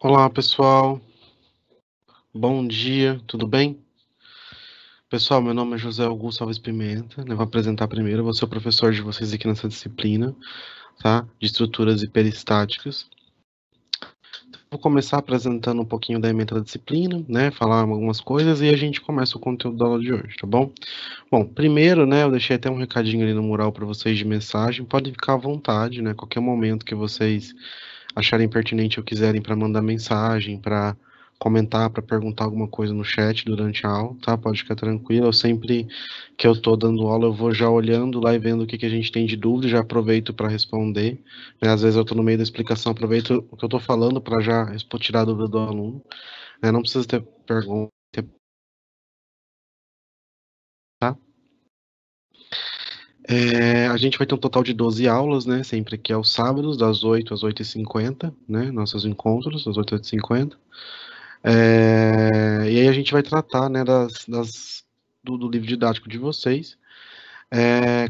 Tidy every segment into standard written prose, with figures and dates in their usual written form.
Olá, pessoal. Bom dia, tudo bem? Pessoal, meu nome é José Augusto Alves Pimenta, né? Vou apresentar primeiro, eu vou ser o professor de vocês aqui nessa disciplina, tá? De estruturas hiperestáticas. Vou começar apresentando um pouquinho da ementa da disciplina, né? Falar algumas coisas e a gente começa o conteúdo da aula de hoje, tá bom? Bom, primeiro, né, eu deixei até um recadinho ali no mural para vocês de mensagem, podem ficar à vontade, né? Qualquer momento que vocês acharem pertinente ou quiserem para mandar mensagem, para comentar, para perguntar alguma coisa no chat durante a aula, tá? Pode ficar tranquilo. Eu sempre que eu estou dando aula, eu vou já olhando lá e vendo o que, que a gente tem de dúvida, já aproveito para responder. Né? Às vezes eu estou no meio da explicação, aproveito o que eu estou falando para já tirar a dúvida do aluno. Né? Não precisa ter pergunta, tá? A gente vai ter um total de 12 aulas, né? Sempre que é aos sábados, das 8 às 8h50, né? Nossos encontros, das 8 às 8h50. E aí a gente vai tratar, né, do livro didático de vocês.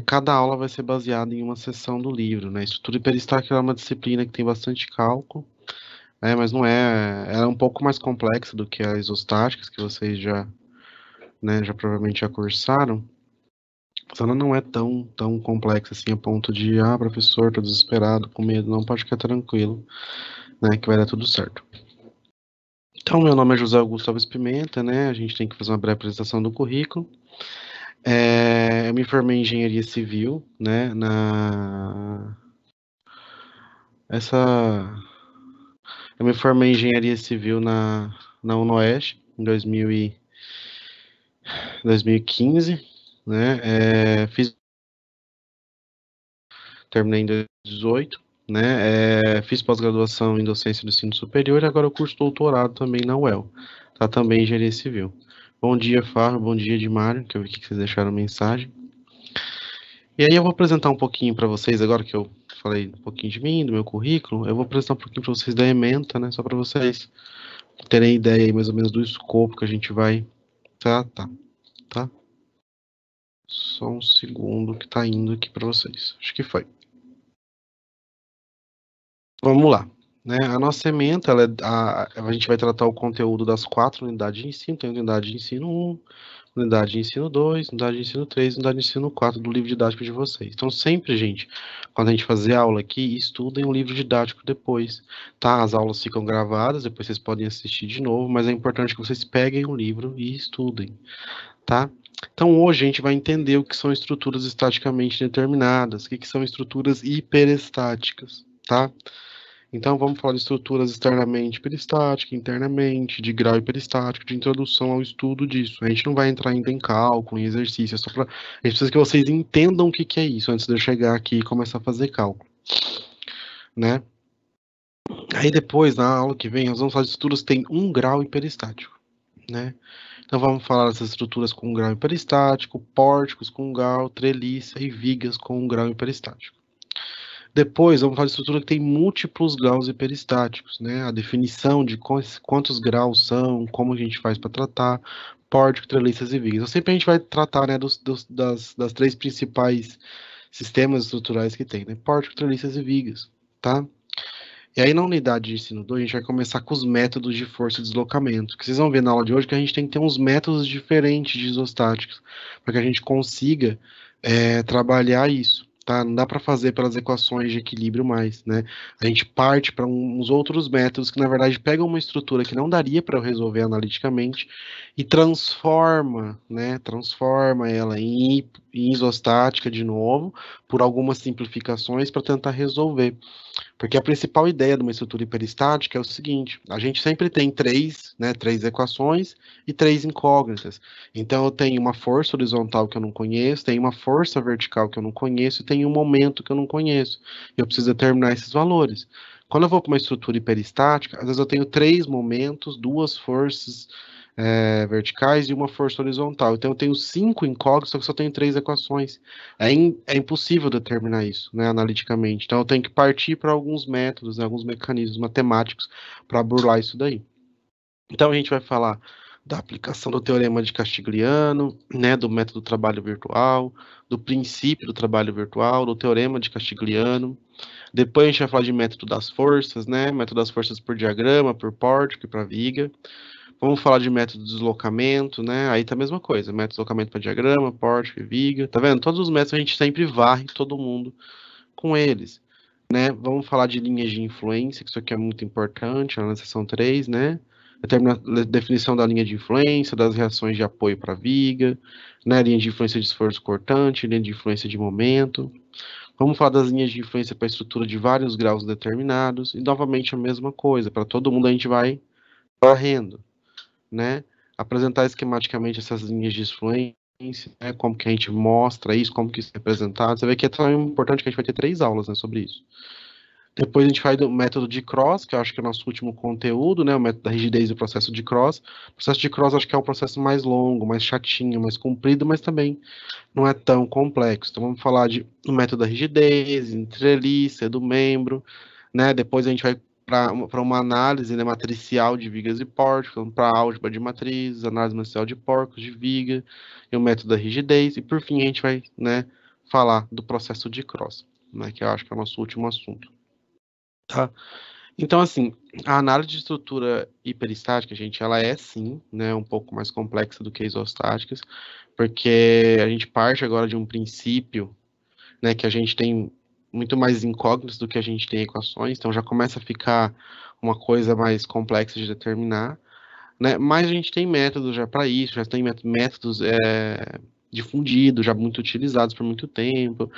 Cada aula vai ser baseada em uma seção do livro, né? Estrutura hiperestática é uma disciplina que tem bastante cálculo, mas não é, ela é um pouco mais complexa do que as isostáticas que vocês já, né, já provavelmente já cursaram. Mas ela não é tão complexa assim a ponto de, professor, tô desesperado, com medo, não, pode ficar tranquilo, né, que vai dar tudo certo. Então, meu nome é José Augusto Alves Pimenta, né? A gente tem que fazer uma breve apresentação do currículo. Eu me formei em engenharia civil, né? Essa, eu me formei em engenharia civil na UNOeste em 2015, né? Terminei em 2018, né? Fiz pós-graduação em docência do ensino superior e agora eu curso doutorado também na UEL, tá? Também em engenharia civil. Bom dia, Fábio. Bom dia, Edmário, que eu vi que vocês deixaram mensagem. E aí eu vou apresentar um pouquinho para vocês, agora que eu falei um pouquinho de mim, do meu currículo, eu vou apresentar um pouquinho para vocês da ementa, né, só para vocês terem ideia aí mais ou menos do escopo que a gente vai tratar, tá? Só um segundo que tá indo aqui para vocês. Acho que foi. Vamos lá. Né? A nossa ementa, a gente vai tratar o conteúdo das 4 unidades de ensino, tem unidade de ensino 1, unidade de ensino 2, unidade de ensino 3, unidade de ensino 4 do livro didático de vocês. Então, sempre, gente, quando a gente fazer aula aqui, estudem o livro didático depois, tá? As aulas ficam gravadas, depois vocês podem assistir de novo, mas é importante que vocês peguem o livro e estudem, tá? Então, hoje a gente vai entender o que são estruturas estaticamente determinadas, o que são estruturas hiperestáticas, tá? Então, vamos falar de estruturas externamente peristática, internamente, de grau hiperestático, de introdução ao estudo disso. A gente não vai entrar ainda em cálculo, em exercício, a gente precisa que vocês entendam o que é isso, antes de eu chegar aqui e começar a fazer cálculo, né? Aí depois, na aula que vem, nós vamos falar de estruturas que têm um grau hiperestático, né? Então vamos falar dessas estruturas com um grau hiperestático, pórticos com um grau, treliça e vigas com um grau hiperestático. Depois, vamos falar de estrutura que tem múltiplos graus hiperestáticos, né? A definição de quantos graus são, como a gente faz para tratar, pórtico, treliças e vigas. Então, sempre a gente vai tratar, né, das 3 principais sistemas estruturais que tem, né? Pórtico, treliças e vigas, tá? E aí, na unidade de ensino 2, a gente vai começar com os métodos de força e deslocamento, que vocês vão ver na aula de hoje que a gente tem que ter uns métodos diferentes de isostáticos, para que a gente consiga trabalhar isso, tá? Não dá para fazer pelas equações de equilíbrio mais, né? A gente parte para uns outros métodos que, na verdade, pegam uma estrutura que não daria para eu resolver analiticamente e transforma, né? Transforma ela em isostática de novo, por algumas simplificações para tentar resolver. Porque a principal ideia de uma estrutura hiperestática é o seguinte: a gente sempre tem três equações e 3 incógnitas. Então eu tenho uma força horizontal que eu não conheço, tenho uma força vertical que eu não conheço e tenho um momento que eu não conheço. Eu preciso determinar esses valores. Quando eu vou para uma estrutura hiperestática, às vezes eu tenho 3 momentos, 2 forças verticais e uma força horizontal. Então eu tenho 5 incógnitas, só que só tenho 3 equações. É impossível determinar isso, né, analiticamente. Então eu tenho que partir para alguns métodos, né, alguns mecanismos matemáticos para burlar isso daí. Então a gente vai falar da aplicação do teorema de Castigliano, né, do método do trabalho virtual, do princípio do trabalho virtual, do teorema de Castigliano, Depois a gente vai falar de método das forças, né? Método das forças por diagrama, por pórtico e para viga. Vamos falar de método de deslocamento, né? Aí tá a mesma coisa, método de deslocamento para diagrama, pórtico e viga. Tá vendo? Todos os métodos a gente sempre varre todo mundo com eles, né? Vamos falar de linhas de influência, que isso aqui é muito importante, na seção 3, né? Definição da linha de influência, das reações de apoio para viga, né? Linha de influência de esforço cortante, linha de influência de momento. Vamos falar das linhas de influência para estrutura de vários graus determinados, e novamente a mesma coisa, para todo mundo a gente vai varrendo, né? Apresentar esquematicamente essas linhas de influência, né? Como que a gente mostra isso, como que isso é representado. Você vê que é tão importante que a gente vai ter 3 aulas, né, sobre isso. Depois a gente vai do método de Cross, que eu acho que é o nosso último conteúdo, né? O método da rigidez e o processo de Cross. O processo de Cross acho que é um processo mais longo, mais chatinho, mais comprido, mas também não é tão complexo. Então vamos falar do método da rigidez, entreliça, do membro, né? Depois a gente vai para uma análise, né, matricial de vigas e pórticos, para álgebra de matrizes, análise matricial de porcos, de viga, e o método da rigidez, e por fim a gente vai, né, falar do processo de Cross, né, que eu acho que é o nosso último assunto. Tá? Então, assim, a análise de estrutura hiperestática, gente, ela é sim, né, um pouco mais complexa do que isostáticas, porque a gente parte agora de um princípio, né, que a gente tem muito mais incógnitas do que a gente tem equações, então já começa a ficar uma coisa mais complexa de determinar, né, mas a gente tem métodos já para isso, já tem métodos difundidos, já muito utilizados por muito tempo,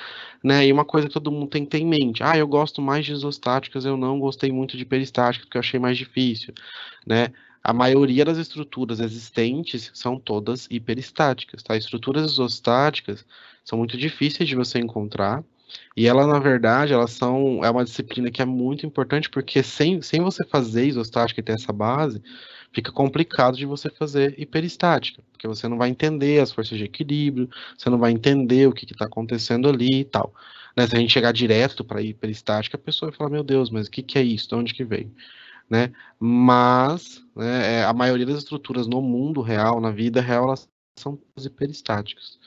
né, e uma coisa que todo mundo tem que ter em mente, eu gosto mais de isostáticas, eu não gostei muito de peristáticas, porque eu achei mais difícil, né, a maioria das estruturas existentes são todas hiperestáticas, tá? Estruturas isostáticas são muito difíceis de você encontrar, e ela, na verdade, é uma disciplina que é muito importante, porque sem você fazer isostática e ter essa base, fica complicado de você fazer hiperestática, porque você não vai entender as forças de equilíbrio, você não vai entender o que está acontecendo ali e tal. Né? Se a gente chegar direto para hiperestática, a pessoa vai falar, meu Deus, mas o que é isso? De onde que veio? Né? Mas, né, a maioria das estruturas no mundo real, na vida real, elas são hiperestáticas.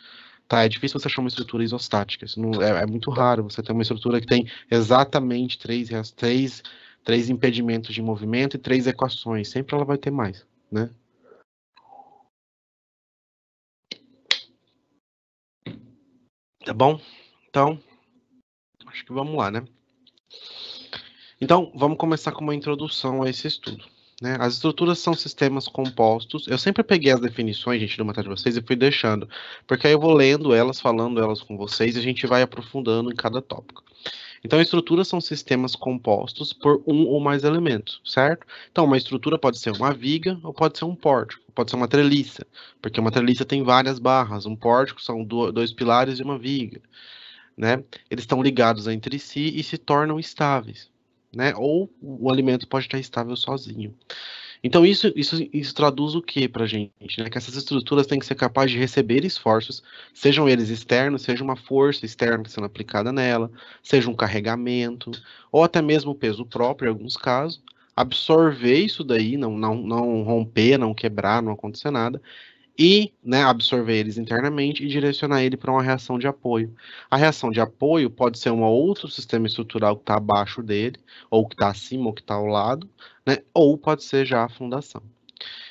Tá, é difícil você achar uma estrutura isostática. Isso não, é muito raro você ter uma estrutura que tem exatamente três impedimentos de movimento e 3 equações. Sempre ela vai ter mais, né? Tá bom? Então, acho que vamos lá, né? Então, vamos começar com uma introdução a esse estudo. Né? As estruturas são sistemas compostos. Eu sempre peguei as definições, gente, do material de vocês e fui deixando, porque aí eu vou lendo elas, falando elas com vocês e a gente vai aprofundando em cada tópico. Então, estruturas são sistemas compostos por um ou mais elementos, certo? Então, uma estrutura pode ser uma viga ou pode ser um pórtico, pode ser uma treliça, porque uma treliça tem várias barras, um pórtico são dois pilares e uma viga, né? Eles estão ligados entre si e se tornam estáveis, né? Ou o alimento pode estar estável sozinho. Então, isso traduz o que para a gente? Né? Que essas estruturas têm que ser capazes de receber esforços, sejam eles externos, seja uma força externa sendo aplicada nela, seja um carregamento, ou até mesmo o peso próprio, em alguns casos, absorver isso daí, não romper, não quebrar, não acontecer nada, e, né, absorver eles internamente e direcionar ele para uma reação de apoio. A reação de apoio pode ser um outro sistema estrutural que está abaixo dele, ou que está acima, ou que está ao lado, né, ou pode ser já a fundação.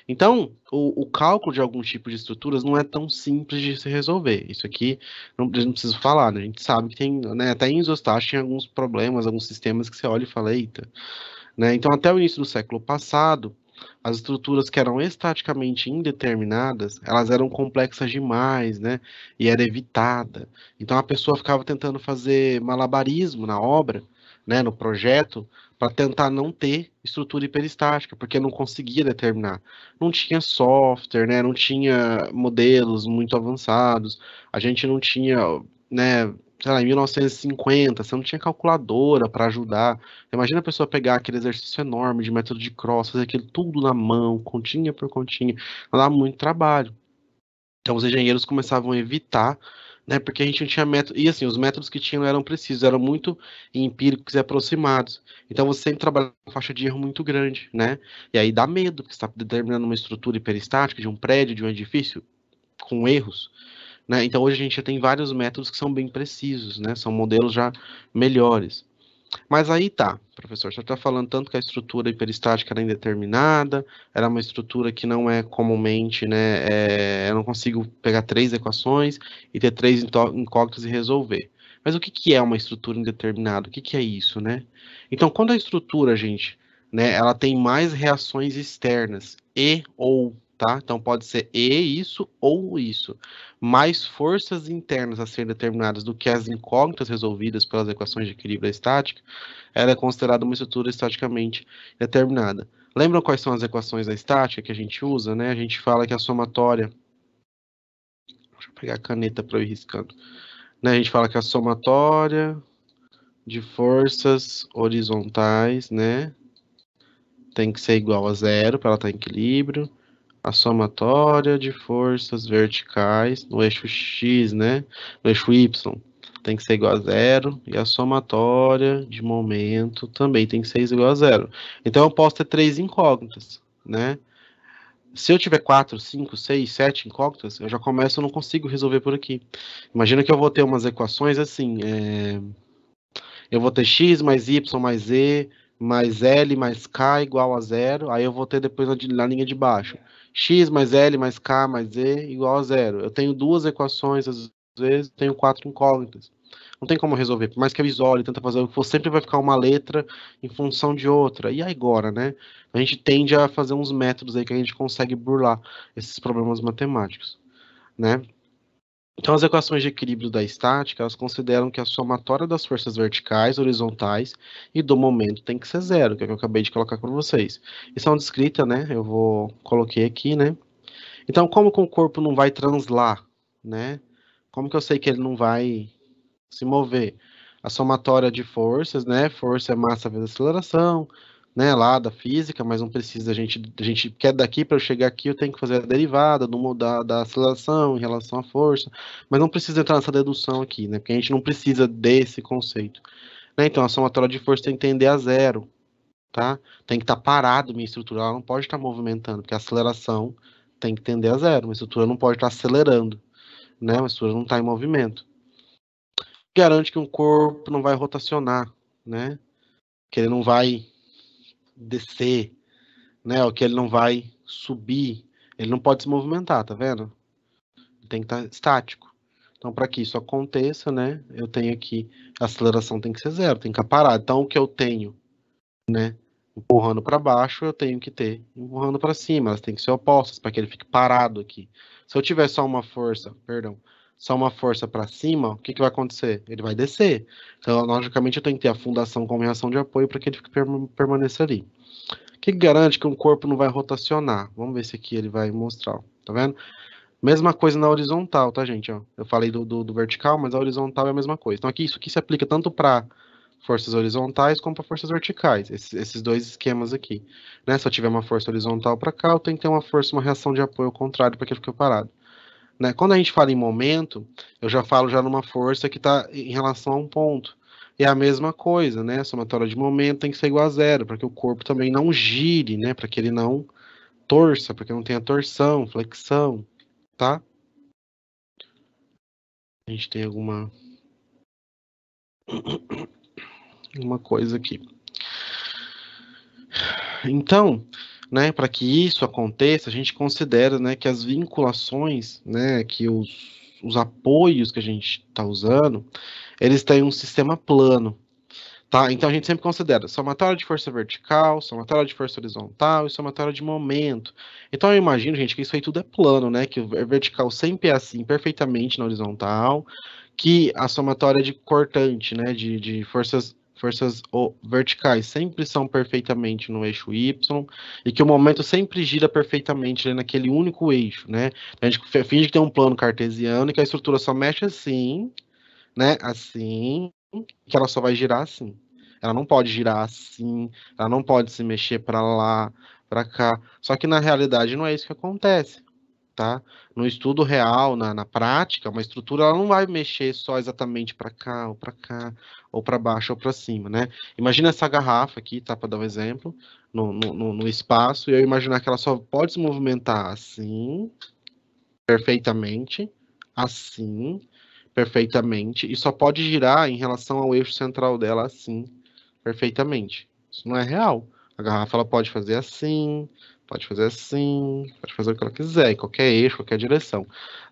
Então, o cálculo de algum tipo de estruturas não é tão simples de se resolver. Isso aqui não precisa falar, né? A gente sabe que tem, né, até em isostática tem alguns problemas, alguns sistemas que você olha e fala, eita, né? Então, até o início do século passado, as estruturas que eram estaticamente indeterminadas, elas eram complexas demais, né? E era evitada. Então, a pessoa ficava tentando fazer malabarismo na obra, né, no projeto, para tentar não ter estrutura hiperestática, porque não conseguia determinar. Não tinha software, né? Não tinha modelos muito avançados. A gente não tinha, né? Sei lá, em 1950, você não tinha calculadora para ajudar. Imagina a pessoa pegar aquele exercício enorme de método de cross, fazer aquilo tudo na mão, continha por continha, dá muito trabalho. Então os engenheiros começavam a evitar, né, porque a gente não tinha método, e assim, os métodos que tinham eram precisos, eram muito empíricos e aproximados. Então você sempre trabalha com faixa de erro muito grande, né? E aí dá medo, porque você está determinando uma estrutura hiperestática de um prédio, de um edifício, com erros, né? Então hoje a gente já tem vários métodos que são bem precisos, né? São modelos já melhores. Mas aí tá, professor, você está falando tanto que a estrutura hiperestática era indeterminada, era uma estrutura que não é comumente, né? Eu não consigo pegar três equações e ter três incógnitas e resolver. Mas o que que é uma estrutura indeterminada? O que que é isso, né? Então, quando a estrutura, gente, né, ela tem mais reações externas e ou, tá? Então pode ser e isso ou isso. Mais forças internas a serem determinadas do que as incógnitas resolvidas pelas equações de equilíbrio estático, ela é considerada uma estrutura estaticamente determinada. Lembram quais são as equações da estática que a gente usa, né? A gente fala que a somatória... Deixa eu pegar a caneta para eu ir riscando. Né? A gente fala que a somatória de forças horizontais, né, tem que ser igual a zero para ela estar em equilíbrio. A somatória de forças verticais no eixo X, né, no eixo Y, tem que ser igual a zero, e a somatória de momento também tem que ser igual a zero. Então eu posso ter três incógnitas, né? Se eu tiver 4, 5, 6, 7 incógnitas, eu já começo, eu não consigo resolver por aqui. Imagina que eu vou ter umas equações assim, eu vou ter x mais y mais z mais l mais k igual a zero, aí eu vou ter depois na linha de baixo, x mais l mais k mais z igual a zero. Eu tenho duas equações, às vezes tenho quatro incógnitas. Não tem como resolver, por mais que eu isole, tenta fazer o que for, sempre vai ficar uma letra em função de outra. E aí agora, né? A gente tende a fazer uns métodos aí que a gente consegue burlar esses problemas matemáticos, né? Então, as equações de equilíbrio da estática, elas consideram que a somatória das forças verticais, horizontais e do momento tem que ser zero, que é o que eu acabei de colocar para vocês. E são descritas, né? Coloquei aqui, né? Então, como que o corpo não vai translar, né? Como que eu sei que ele não vai se mover? A somatória de forças, né? Força é massa vezes aceleração, né? Lá da física, mas não precisa, a gente quer daqui para eu chegar aqui, eu tenho que fazer a derivada da aceleração em relação à força, mas não precisa entrar nessa dedução aqui, né? Porque a gente não precisa desse conceito, né? Então a somatória de força tem que tender a zero, tá? Tem que estar parado minha estrutura, ela não pode estar movimentando, porque a aceleração tem que tender a zero, uma estrutura não pode estar acelerando, né? Uma estrutura não está em movimento. Garante que um corpo não vai rotacionar, né? Que ele não vai descer, né? Ou que ele não vai subir. Ele não pode se movimentar, tá vendo? Ele tem que estar estático. Então, para que isso aconteça, né? Eu tenho aqui, a aceleração tem que ser zero, tem que ficar parado. Então, o que eu tenho, né? Empurrando para baixo, eu tenho que ter empurrando para cima. Elas têm que ser opostas para que ele fique parado aqui. Se eu tiver só uma força, perdão, só uma força para cima, o que, que vai acontecer? Ele vai descer. Então, logicamente, eu tenho que ter a fundação como reação de apoio para que ele fique permaneça ali. O que garante que um corpo não vai rotacionar? Vamos ver se aqui ele vai mostrar, tá vendo? Mesma coisa na horizontal, tá, gente? Ó, eu falei do vertical, mas a horizontal é a mesma coisa. Então, aqui, isso aqui se aplica tanto para forças horizontais como para forças verticais, esses dois esquemas aqui. Né? Se eu tiver uma força horizontal para cá, eu tenho que ter uma força, uma reação de apoio ao contrário para que ele fique parado. Né? Quando a gente fala em momento, eu já falo já numa força que está em relação a um ponto. É a mesma coisa, né? A somatória de momento tem que ser igual a zero, para que o corpo também não gire, né? Para que ele não torça, para que não tenha torção, flexão, tá? A gente tem alguma coisa aqui. Então, né, para que isso aconteça, a gente considera, né, que as vinculações, né, que os apoios que a gente está usando, eles têm um sistema plano. Tá? Então a gente sempre considera somatória de força vertical, somatória de força horizontal e somatória de momento. Então eu imagino, gente, que isso aí tudo é plano, né? Que o vertical sempre é assim, perfeitamente na horizontal, que a somatória de cortante, né? De forças verticais sempre são perfeitamente no eixo Y, e que o momento sempre gira perfeitamente ali naquele único eixo, né? A gente finge que tem um plano cartesiano e que a estrutura só mexe assim, né? Assim, que ela só vai girar assim. Ela não pode girar assim, ela não pode se mexer para lá, para cá. Só que na realidade não é isso que acontece, tá? No estudo real, na prática, uma estrutura ela não vai mexer só exatamente para cá, ou para baixo ou para cima, né? Imagina essa garrafa aqui, tá? Para dar um exemplo, no espaço, e eu imaginar que ela só pode se movimentar assim, perfeitamente, assim, perfeitamente, e só pode girar em relação ao eixo central dela assim. perfeitamente. Isso não é real. A garrafa ela pode fazer assim, pode fazer assim, pode fazer o que ela quiser, em qualquer eixo, qualquer direção,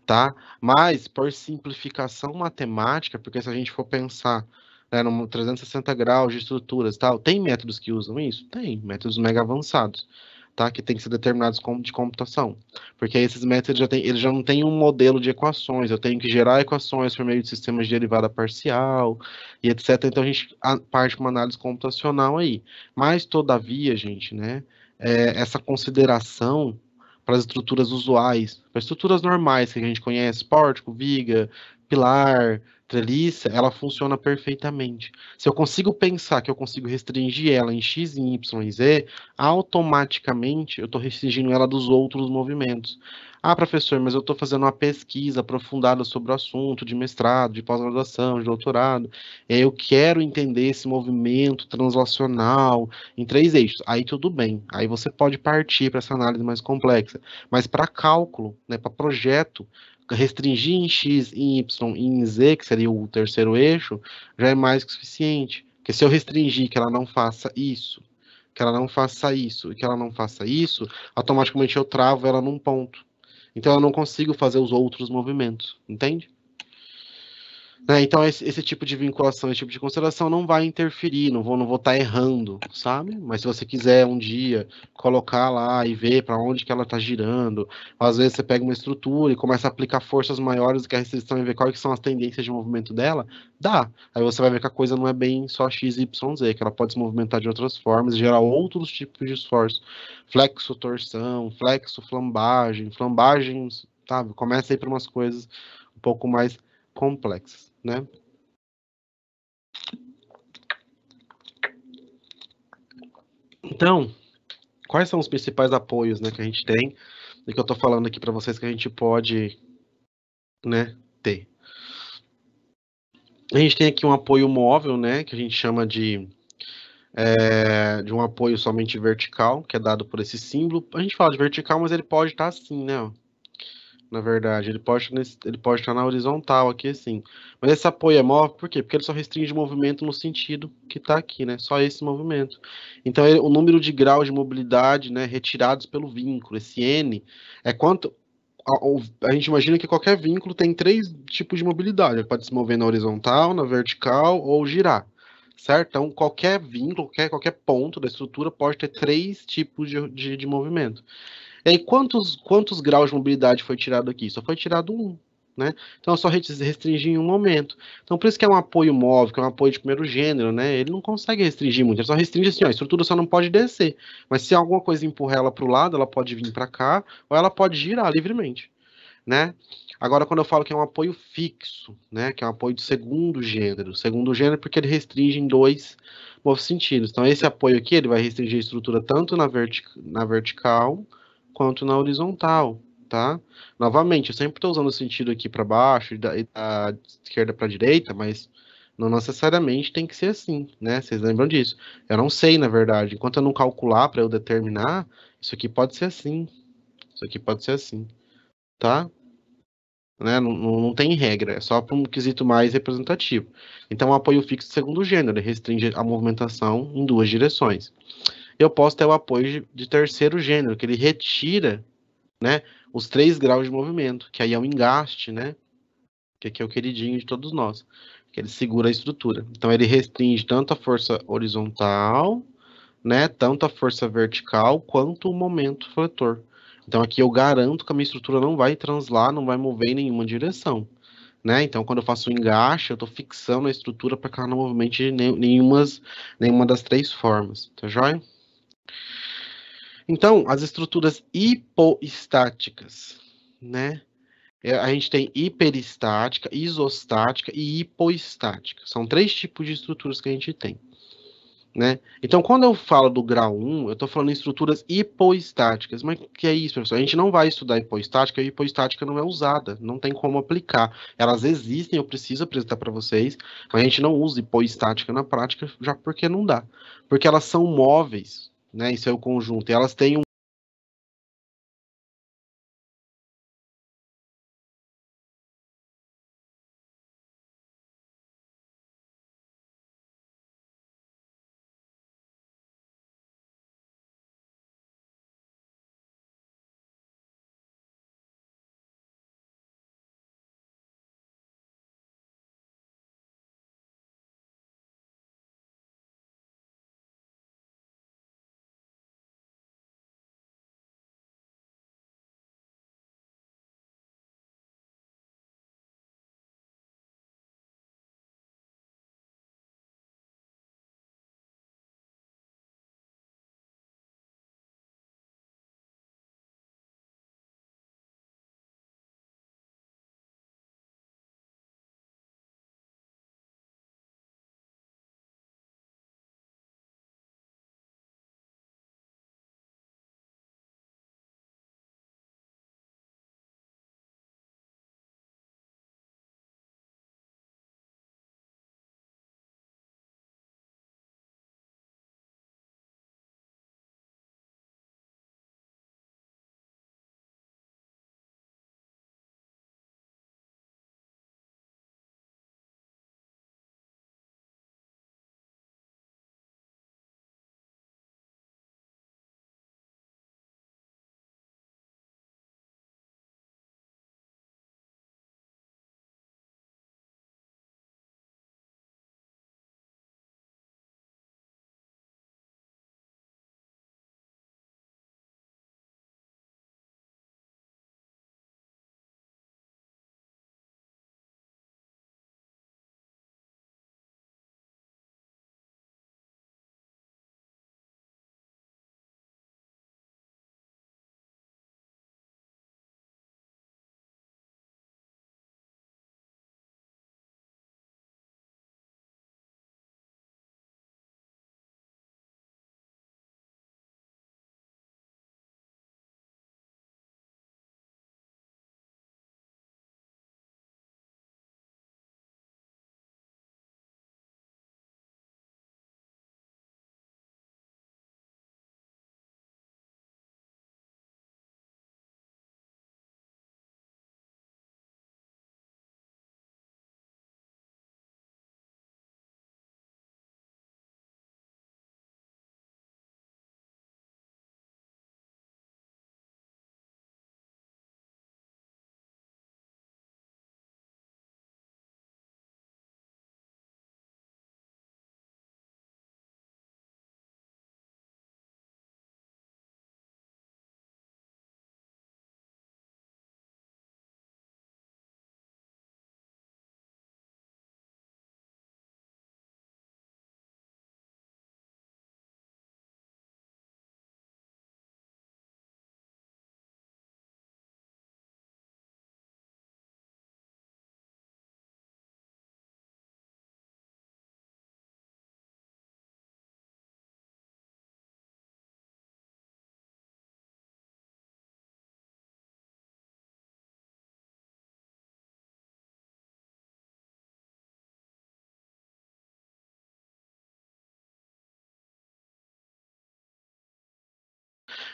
tá? Mas por simplificação matemática, porque se a gente for pensar, né, no 360 graus de estruturas e tal, tem métodos que usam isso? Tem, métodos mega avançados, tá? Que tem que ser determinados como de computação. Porque esses métodos eles já não têm um modelo de equações, eu tenho que gerar equações por meio de sistemas de derivada parcial e etc. Então a gente parte para uma análise computacional aí. Mas, todavia, gente, né, essa consideração para as estruturas usuais, para estruturas normais que a gente conhece, pórtico, viga, pilar, treliça, ela funciona perfeitamente. Se eu consigo pensar que eu consigo restringir ela em x, em y e z, automaticamente eu estou restringindo ela dos outros movimentos. Ah, professor, mas eu estou fazendo uma pesquisa aprofundada sobre o assunto de mestrado, de pós-graduação, de doutorado. Eu quero entender esse movimento translacional em três eixos. Aí tudo bem. Aí você pode partir para essa análise mais complexa. Mas para cálculo, né, para projeto, restringir em x, em y e em z, que seria o terceiro eixo, já é mais que suficiente. Porque se eu restringir que ela não faça isso, que ela não faça isso e que ela não faça isso, automaticamente eu travo ela num ponto. Então eu não consigo fazer os outros movimentos, entende? Né? Então, esse tipo de vinculação, esse tipo de consideração não vai interferir, não vou estar errando, sabe? Mas se você quiser um dia colocar lá e ver para onde que ela está girando, às vezes você pega uma estrutura e começa a aplicar forças maiores do que a restrição e ver quais que são as tendências de movimento dela, dá. Aí você vai ver que a coisa não é bem só X, Y, Z, que ela pode se movimentar de outras formas e gerar outros tipos de esforço. Flexo, torção, flexo, flambagem, flambagens, sabe? Começa aí para umas coisas um pouco mais complexas, né? Então, quais são os principais apoios, né, que a gente tem e que eu tô falando aqui para vocês que a gente pode, né, ter? A gente tem aqui um apoio móvel, né, que a gente chama de um apoio somente vertical, que é dado por esse símbolo. A gente fala de vertical, mas ele pode estar assim, né? Ó. Na verdade, ele pode estar na horizontal aqui assim. Mas esse apoio é móvel, por quê? Porque ele só restringe o movimento no sentido que está aqui, né? Só esse movimento. Então, o número de graus de mobilidade, né, retirados pelo vínculo, esse N, é quanto. A gente imagina que qualquer vínculo tem três tipos de mobilidade. Ele pode se mover na horizontal, na vertical ou girar. Certo? Então, qualquer vínculo, qualquer ponto da estrutura pode ter três tipos de movimento. E aí, quantos graus de mobilidade foi tirado aqui? Só foi tirado um, né? Então, eu só restringi em um momento. Então, por isso que é um apoio móvel, que é um apoio de primeiro gênero, né? Ele não consegue restringir muito, ele só restringe assim, ó, a estrutura só não pode descer. Mas se alguma coisa empurrar ela para o lado, ela pode vir para cá, ou ela pode girar livremente, né? Agora, quando eu falo que é um apoio fixo, né? Que é um apoio de segundo gênero porque ele restringe em dois sentidos. Então, esse apoio aqui, ele vai restringir a estrutura tanto na vertical quanto na horizontal, tá? Novamente, eu sempre estou usando o sentido aqui para baixo e da esquerda para a direita, mas não necessariamente tem que ser assim, né? Vocês lembram disso? Eu não sei, na verdade. Enquanto eu não calcular para eu determinar, isso aqui pode ser assim, isso aqui pode ser assim, tá? Né? Não tem regra, é só para um quesito mais representativo. Então, o apoio fixo de segundo gênero, ele restringe a movimentação em duas direções. Eu posso ter o apoio de terceiro gênero, que ele retira, né, os 3 graus de movimento, que aí é o engaste, né, que aqui é o queridinho de todos nós, que ele segura a estrutura. Então, ele restringe tanto a força horizontal, né, tanto a força vertical, quanto o momento fletor. Então, aqui eu garanto que a minha estrutura não vai translar, não vai mover em nenhuma direção. Né? Então, quando eu faço o engaste, eu estou fixando a estrutura para que ela não movimente nenhuma das três formas. Tá joia? Então, as estruturas hipoestáticas, né? A gente tem hiperestática, isostática e hipoestática. São três tipos de estruturas que a gente tem, né? Então, quando eu falo do grau 1, eu estou falando em estruturas hipoestáticas. Mas o que é isso, professor? A gente não vai estudar hipoestática, e a hipoestática não é usada, não tem como aplicar. Elas existem, eu preciso apresentar para vocês, mas a gente não usa hipoestática na prática, já porque não dá. Porque elas são móveis, né? Isso é o conjunto, e elas têm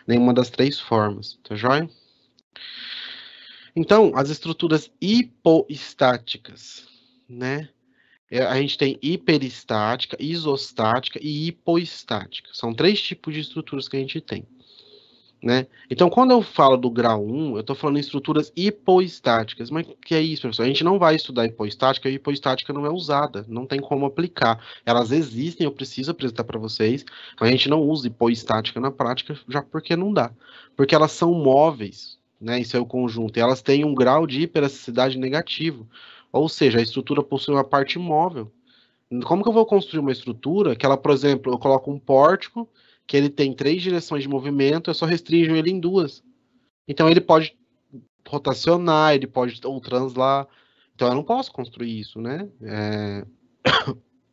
nenhuma das três formas, tá joia? Então, as estruturas hipoestáticas, né? A gente tem hiperestática, isostática e hipoestática. São três tipos de estruturas que a gente tem, né? Então, quando eu falo do grau 1, eu estou falando em estruturas hipoestáticas. Mas o que é isso, professor? A gente não vai estudar hipoestática, e hipoestática não é usada, não tem como aplicar. Elas existem, eu preciso apresentar para vocês, mas a gente não usa hipoestática na prática, já porque não dá. Porque elas são móveis, né? Isso é o conjunto, e elas têm um grau de hiperelasticidade negativo. Ou seja, a estrutura possui uma parte móvel. Como que eu vou construir uma estrutura que ela, por exemplo, eu coloco um pórtico que ele tem 3 direções de movimento, eu só restringo ele em 2. Então ele pode rotacionar, ele pode ou translar. Então eu não posso construir isso, né?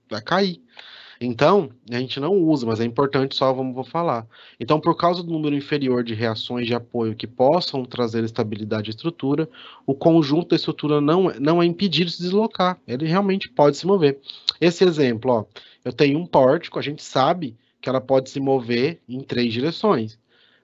Vai cair. Então, a gente não usa, mas é importante só, vou falar. Então, por causa do número inferior de reações de apoio que possam trazer estabilidade à estrutura, o conjunto da estrutura não é impedido de se deslocar. Ele realmente pode se mover. Esse exemplo, ó, eu tenho um pórtico, a gente sabe que ela pode se mover em 3 direções.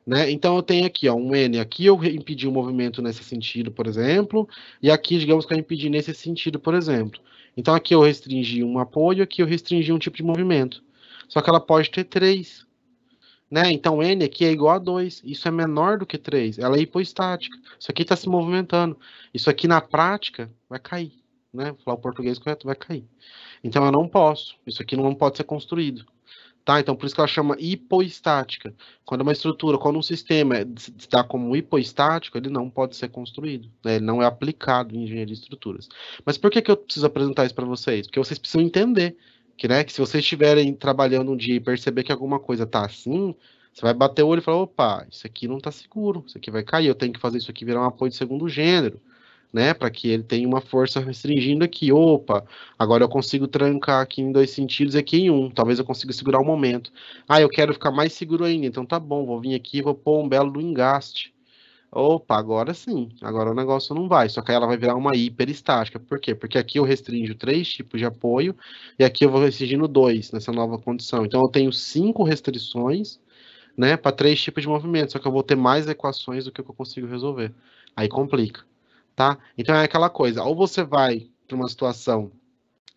Né? Então eu tenho aqui, ó, um N. Aqui eu impedi o movimento nesse sentido, por exemplo, e aqui, digamos que eu impedi nesse sentido, por exemplo. Então aqui eu restringi um apoio, aqui eu restringi um tipo de movimento. Só que ela pode ter 3. Né? Então N aqui é igual a 2. Isso é menor do que 3. Ela é hipoestática. Isso aqui está se movimentando. Isso aqui na prática vai cair. Né? Vou falar o português correto, vai cair. Então eu não posso. Isso aqui não pode ser construído. Tá? Então, por isso que ela chama hipoestática. Quando uma estrutura, quando um sistema se dá como hipoestático, ele não pode ser construído, né? Ele não é aplicado em engenharia de estruturas. Mas por que eu preciso apresentar isso para vocês? Porque vocês precisam entender que, né, que se vocês estiverem trabalhando um dia e perceber que alguma coisa está assim, você vai bater o olho e falar, opa, isso aqui não está seguro, isso aqui vai cair, eu tenho que fazer isso aqui virar um apoio de segundo gênero, né, para que ele tenha uma força restringindo aqui. Opa, agora eu consigo trancar aqui em 2 sentidos e aqui em um. Talvez eu consiga segurar o momento. Ah, eu quero ficar mais seguro ainda. Então tá bom, vou vir aqui e vou pôr um belo do engaste. Opa, agora sim. Agora o negócio não vai. Só que aí ela vai virar uma hiperestática. Por quê? Porque aqui eu restringo 3 tipos de apoio e aqui eu vou restringindo 2 nessa nova condição. Então eu tenho 5 restrições, né, para 3 tipos de movimento. Só que eu vou ter mais equações do que eu consigo resolver. Aí complica. Tá? Então é aquela coisa, ou você vai para uma situação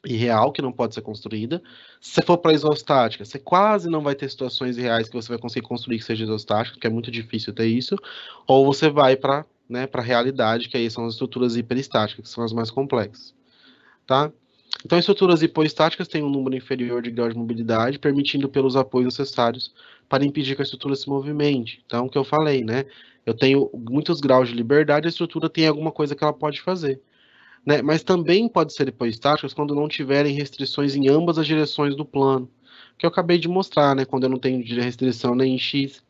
irreal que não pode ser construída, se você for para isostática, você quase não vai ter situações reais que você vai conseguir construir que seja isostática, porque é muito difícil ter isso, ou você vai para, né, para a realidade, que aí são as estruturas hiperestáticas, que são as mais complexas, tá? Então, estruturas hipoestáticas têm um número inferior de grau de mobilidade, permitindo pelos apoios necessários para impedir que a estrutura se movimente. Então, o que eu falei, né? Eu tenho muitos graus de liberdade, a estrutura tem alguma coisa que ela pode fazer. Né? Mas também pode ser hipoestáticas quando não tiverem restrições em ambas as direções do plano, que eu acabei de mostrar, né? Quando eu não tenho restrição nem em X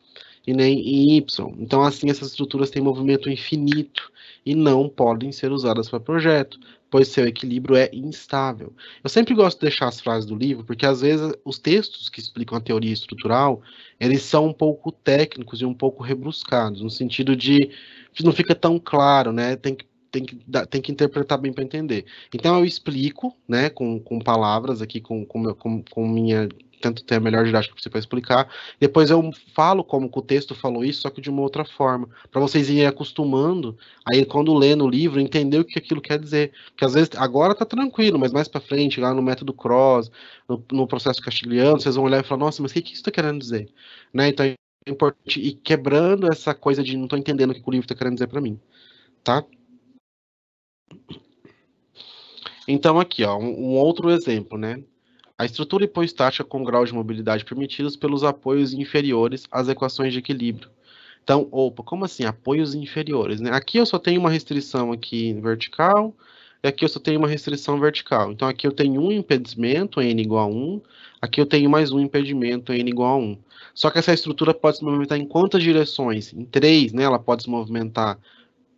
e nem em Y. Então, assim, essas estruturas têm movimento infinito e não podem ser usadas para projeto, pois seu equilíbrio é instável. Eu sempre gosto de deixar as frases do livro, porque às vezes os textos que explicam a teoria estrutural, eles são um pouco técnicos e um pouco rebruscados, no sentido de que não fica tão claro, né? Tem que interpretar bem para entender. Então eu explico, né, com palavras aqui, com minha tento ter a melhor didática possível para explicar. Depois eu falo como que o texto falou isso, só que de uma outra forma, para vocês irem acostumando, aí quando lê no livro, entender o que aquilo quer dizer. Porque às vezes, agora tá tranquilo, mas mais para frente, lá no método Cross, no processo castilhano, vocês vão olhar e falar, nossa, mas o que isso está querendo dizer? Né? Então é importante ir quebrando essa coisa de não estou entendendo o que o livro está querendo dizer para mim. Tá? Então aqui, ó, um outro exemplo, né? A estrutura hipoestática com grau de mobilidade permitidos pelos apoios inferiores às equações de equilíbrio. Então, opa, como assim? Apoios inferiores, né? Aqui eu só tenho uma restrição aqui vertical, e aqui eu só tenho uma restrição vertical. Então, aqui eu tenho um impedimento, n igual a 1, aqui eu tenho mais um impedimento, n igual a 1. Só que essa estrutura pode se movimentar em quantas direções? Em 3, né? Ela pode se movimentar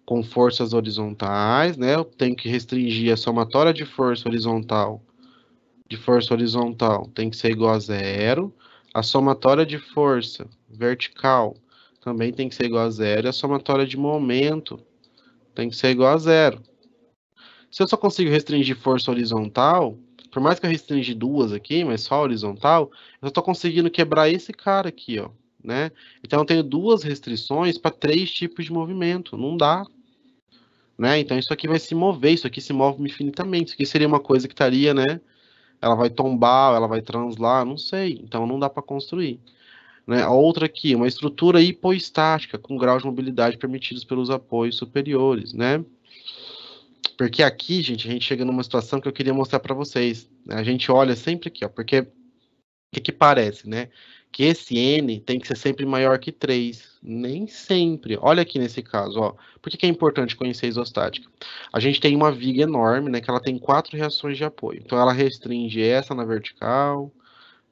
com forças horizontais, né? Eu tenho que restringir a somatória de força horizontal tem que ser igual a 0. A somatória de força vertical também tem que ser igual a 0. E a somatória de momento tem que ser igual a 0. Se eu só consigo restringir força horizontal, por mais que eu restringi duas aqui, mas só horizontal, eu só estou conseguindo quebrar esse cara aqui, ó. né? Então eu tenho 2 restrições para 3 tipos de movimento, não dá, né? Então isso aqui vai se mover, isso aqui se move infinitamente, isso aqui seria uma coisa que estaria, né? Ela vai tombar, ela vai translar, não sei, então não dá para construir. Né? A outra aqui, uma estrutura hipoestática, com grau de mobilidade permitidos pelos apoios superiores, né? Porque aqui, gente, a gente chega numa situação que eu queria mostrar para vocês. Né? A gente olha sempre aqui, ó, porque o que parece, né? Que esse N tem que ser sempre maior que 3. Nem sempre. Olha aqui nesse caso, ó. Por que é importante conhecer a isostática? A gente tem uma viga enorme, né? Que ela tem 4 reações de apoio. Então ela restringe essa na vertical,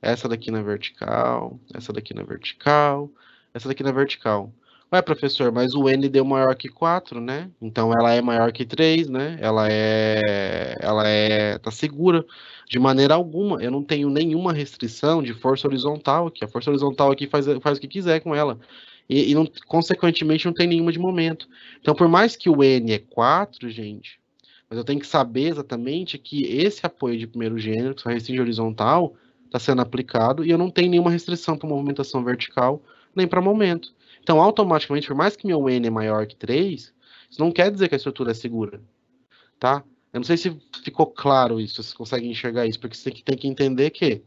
essa daqui na vertical, essa daqui na vertical, essa daqui na vertical. Ué, professor, mas o N deu maior que 4, né? Então ela é maior que 3, né? Tá segura. De maneira alguma, eu não tenho nenhuma restrição de força horizontal aqui. A força horizontal aqui faz o que quiser com ela. E não, consequentemente, não tem nenhuma de momento. Então, por mais que o N é 4, gente, mas eu tenho que saber exatamente que esse apoio de primeiro gênero, que só restringe horizontal, está sendo aplicado e eu não tenho nenhuma restrição para movimentação vertical, nem para momento. Então, automaticamente, por mais que meu N é maior que 3, isso não quer dizer que a estrutura é segura, tá? Eu não sei se ficou claro isso, se vocês conseguem enxergar isso, porque você tem que entender que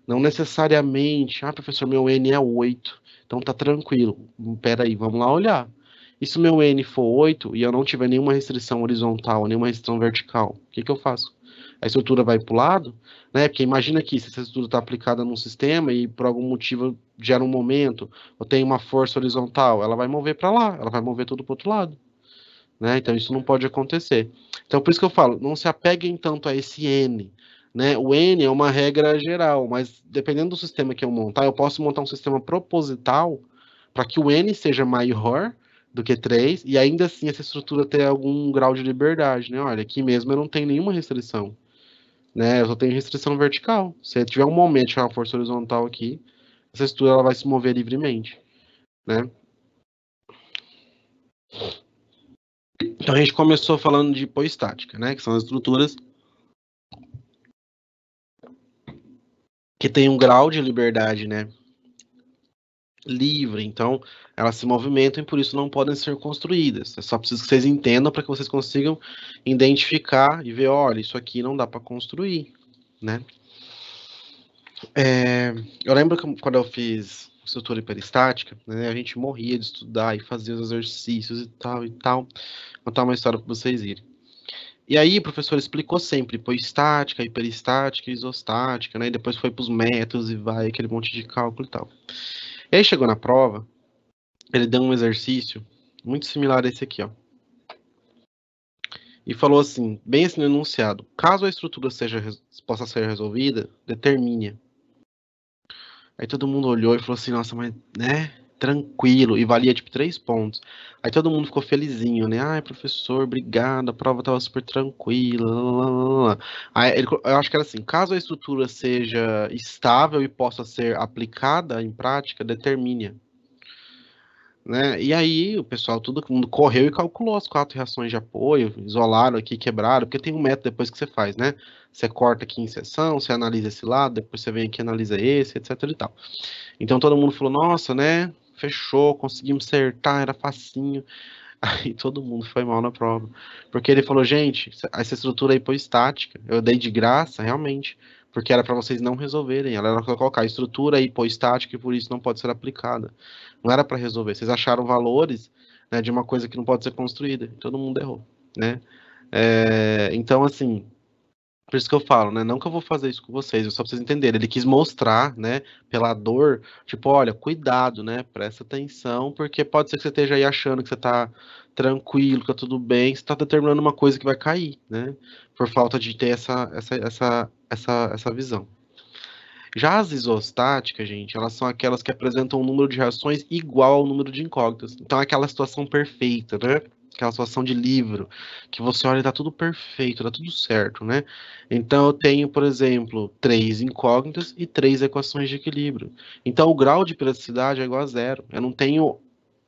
não necessariamente, professor, meu N é 8, então tá tranquilo. Peraí, vamos lá olhar. E se o meu N for 8 e eu não tiver nenhuma restrição horizontal, nenhuma restrição vertical, o que que eu faço? A estrutura vai para o lado, né? Porque imagina que se essa estrutura está aplicada num sistema e por algum motivo gera um momento, ou tem uma força horizontal, ela vai mover para lá, ela vai mover tudo para o outro lado, né? Então isso não pode acontecer. Então por isso que eu falo, não se apeguem tanto a esse N, né? O N é uma regra geral, mas dependendo do sistema que eu montar, eu posso montar um sistema proposital para que o N seja maior do que 3 e ainda assim essa estrutura ter algum grau de liberdade, né? Olha, aqui mesmo eu não tenho nenhuma restrição, né? Eu só tenho restrição vertical. Se tiver um momento de uma força horizontal aqui, essa estrutura ela vai se mover livremente, né? Então a gente começou falando de hipoestática, né? Que são as estruturas que têm um grau de liberdade, né? Livre. Então elas se movimentam e por isso não podem ser construídas. Eu só preciso que vocês entendam para que vocês consigam identificar e ver, olha, isso aqui não dá para construir, né? Eu lembro que quando eu fiz estrutura hiperestática, né, a gente morria de estudar e fazer os exercícios e tal e tal. Vou contar uma história para vocês irem. E aí o professor explicou sempre hipoestática, hiperestática e isostática, né? E depois foi para os métodos e vai aquele monte de cálculo e tal. E aí chegou na prova, ele deu um exercício muito similar a esse aqui, ó. E falou assim, bem assim no enunciado, caso a estrutura possa ser resolvida, determine. Aí todo mundo olhou e falou assim, nossa, mas, né, tranquilo, e valia, tipo, 3 pontos. Aí todo mundo ficou felizinho, né, ai, professor, obrigado, a prova tava super tranquila, lá, lá, lá, lá. Aí eu acho que era assim, caso a estrutura seja estável e possa ser aplicada em prática, determine. Né? E aí o pessoal, todo mundo correu e calculou as 4 reações de apoio, isolaram aqui, quebraram, porque tem um método depois que você faz, né? Você corta aqui em seção, você analisa esse lado, depois você vem aqui e analisa esse, etc e tal. Então todo mundo falou, nossa, né? Fechou, conseguimos acertar, era facinho. Aí todo mundo foi mal na prova. Porque ele falou, gente, essa estrutura é hipoestática. Eu dei de graça, realmente. Porque era para vocês não resolverem. Ela era para colocar estrutura hipoestática e por isso não pode ser aplicada. Não era para resolver. Vocês acharam valores, né, de uma coisa que não pode ser construída. Todo mundo errou, né? Então, assim, por isso que eu falo, né? Não que eu vou fazer isso com vocês, só pra vocês entenderem. Ele quis mostrar, né, pela dor, tipo, olha, cuidado, né? Presta atenção, porque pode ser que você esteja aí achando que você tá tranquilo, que tá tudo bem, você tá determinando uma coisa que vai cair, né? Por falta de ter essa visão. Já as isostáticas, gente, elas são aquelas que apresentam um número de reações igual ao número de incógnitas. Então é aquela situação perfeita, né? Aquela situação de livro, que você olha e tá tudo perfeito, tá tudo certo, né? Então eu tenho, por exemplo, 3 incógnitas e 3 equações de equilíbrio. Então o grau de periodicidade é igual a zero. Eu não tenho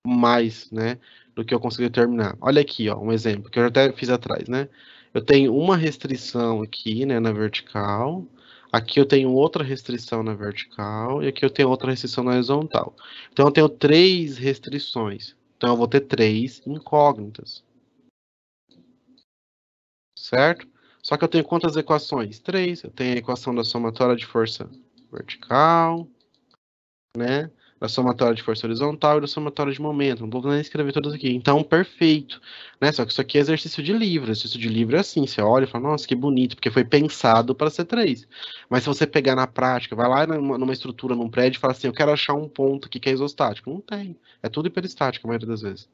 mais, né, do que eu consigo determinar. Olha aqui, ó, um exemplo que eu até fiz atrás, né? Eu tenho uma restrição aqui, né, na vertical. Aqui eu tenho outra restrição na vertical e aqui eu tenho outra restrição na horizontal. Então eu tenho 3 restrições. Então eu vou ter 3 incógnitas. Certo? Só que eu tenho quantas equações? 3. Eu tenho a equação da somatória de força vertical, né? Da somatória de força horizontal e da somatória de momento. Não vou nem escrever todas aqui. Então, perfeito. Né? Só que isso aqui é exercício de livro. Exercício de livro é assim. Você olha e fala, nossa, que bonito, porque foi pensado para ser 3. Mas se você pegar na prática, vai lá numa estrutura, num prédio e fala assim, eu quero achar um ponto aqui que é isostático. Não tem. É tudo hiperestático a maioria das vezes.